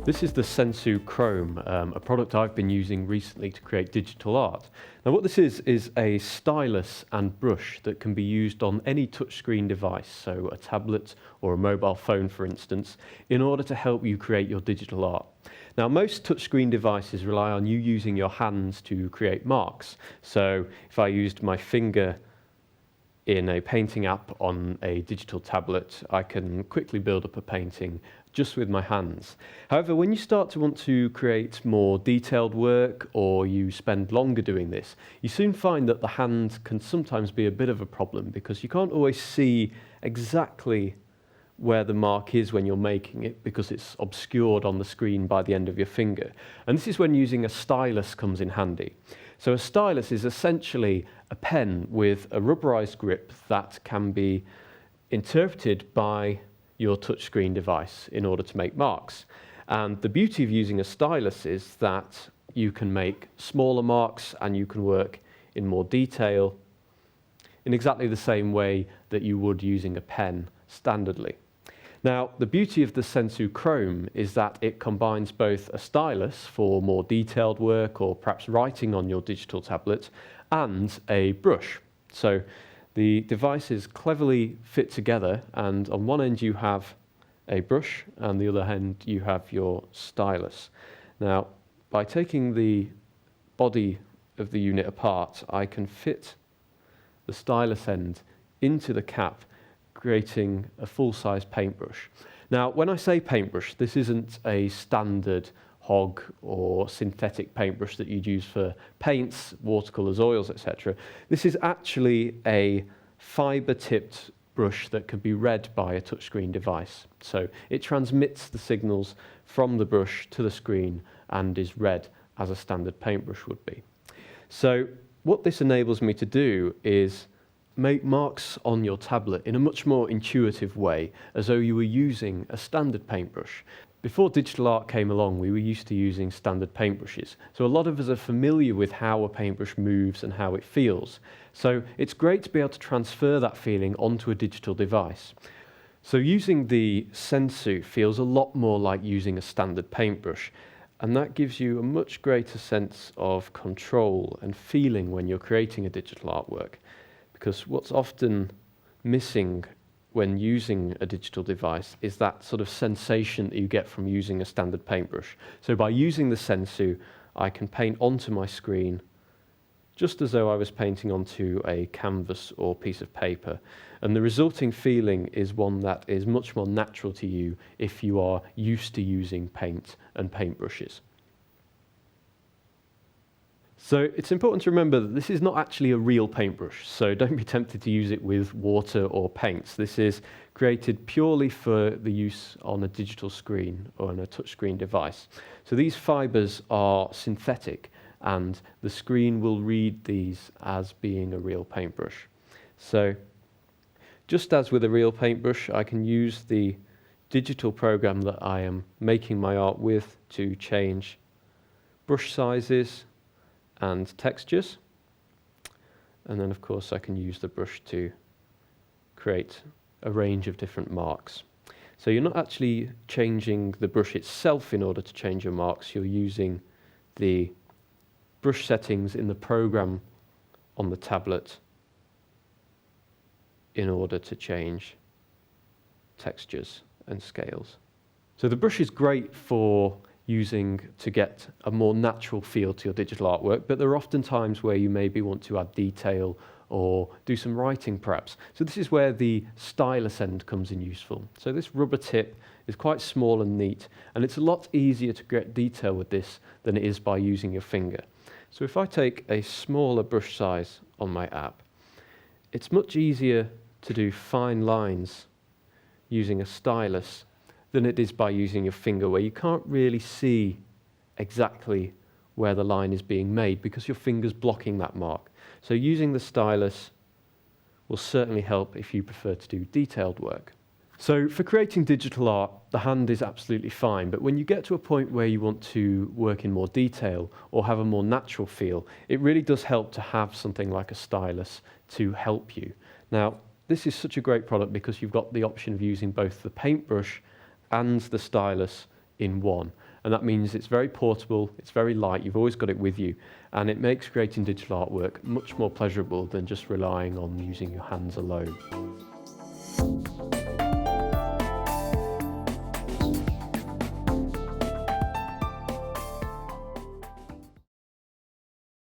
This is the Sensu Chrome, a product I've been using recently to create digital art. Now what this is a stylus and brush that can be used on any touchscreen device, so a tablet or a mobile phone for instance, in order to help you create your digital art. Now most touchscreen devices rely on you using your hands to create marks. So if I used my finger in a painting app on a digital tablet, I can quickly build up a painting just with my hands. However, when you start to want to create more detailed work, or you spend longer doing this, you soon find that the hand can sometimes be a bit of a problem because you can't always see exactly where the mark is when you're making it because it's obscured on the screen by the end of your finger. And this is when using a stylus comes in handy. So a stylus is essentially a pen with a rubberized grip that can be interpreted by your touchscreen device in order to make marks. And the beauty of using a stylus is that you can make smaller marks and you can work in more detail in exactly the same way that you would using a pen standardly. Now, the beauty of the Sensu Chrome is that it combines both a stylus for more detailed work or perhaps writing on your digital tablet and a brush. So the devices cleverly fit together, and on one end you have a brush and the other end you have your stylus. Now, by taking the body of the unit apart, I can fit the stylus end into the cap, creating a full-size paintbrush. Now, when I say paintbrush, this isn't a standard hog or synthetic paintbrush that you'd use for paints, watercolours, oils, etc. This is actually a fibre-tipped brush that can be read by a touchscreen device. So it transmits the signals from the brush to the screen and is read as a standard paintbrush would be. So what this enables me to do is make marks on your tablet in a much more intuitive way, as though you were using a standard paintbrush. Before digital art came along, we were used to using standard paintbrushes. So a lot of us are familiar with how a paintbrush moves and how it feels. So it's great to be able to transfer that feeling onto a digital device. So using the Sensu feels a lot more like using a standard paintbrush. And that gives you a much greater sense of control and feeling when you're creating a digital artwork. Because what's often missing when using a digital device is that sort of sensation that you get from using a standard paintbrush. So by using the Sensu, I can paint onto my screen just as though I was painting onto a canvas or piece of paper. And the resulting feeling is one that is much more natural to you if you are used to using paint and paintbrushes. So it's important to remember that this is not actually a real paintbrush, so don't be tempted to use it with water or paints. This is created purely for the use on a digital screen or on a touchscreen device. So these fibres are synthetic, and the screen will read these as being a real paintbrush. So just as with a real paintbrush, I can use the digital program that I am making my art with to change brush sizes and textures, and then of course I can use the brush to create a range of different marks. So you're not actually changing the brush itself in order to change your marks, you're using the brush settings in the program on the tablet in order to change textures and scales. So the brush is great for using to get a more natural feel to your digital artwork, but there are often times where you maybe want to add detail or do some writing perhaps. So this is where the stylus end comes in useful. So this rubber tip is quite small and neat, and it's a lot easier to get detail with this than it is by using your finger. So if I take a smaller brush size on my app, it's much easier to do fine lines using a stylus than it is by using your finger, where you can't really see exactly where the line is being made because your finger's blocking that mark. So using the stylus will certainly help if you prefer to do detailed work. So for creating digital art, the hand is absolutely fine, but when you get to a point where you want to work in more detail or have a more natural feel, it really does help to have something like a stylus to help you. Now, this is such a great product because you've got the option of using both the paintbrush and the stylus in one. and that means it's very portable, it's very light, you've always got it with you, and it makes creating digital artwork much more pleasurable than just relying on using your hands alone.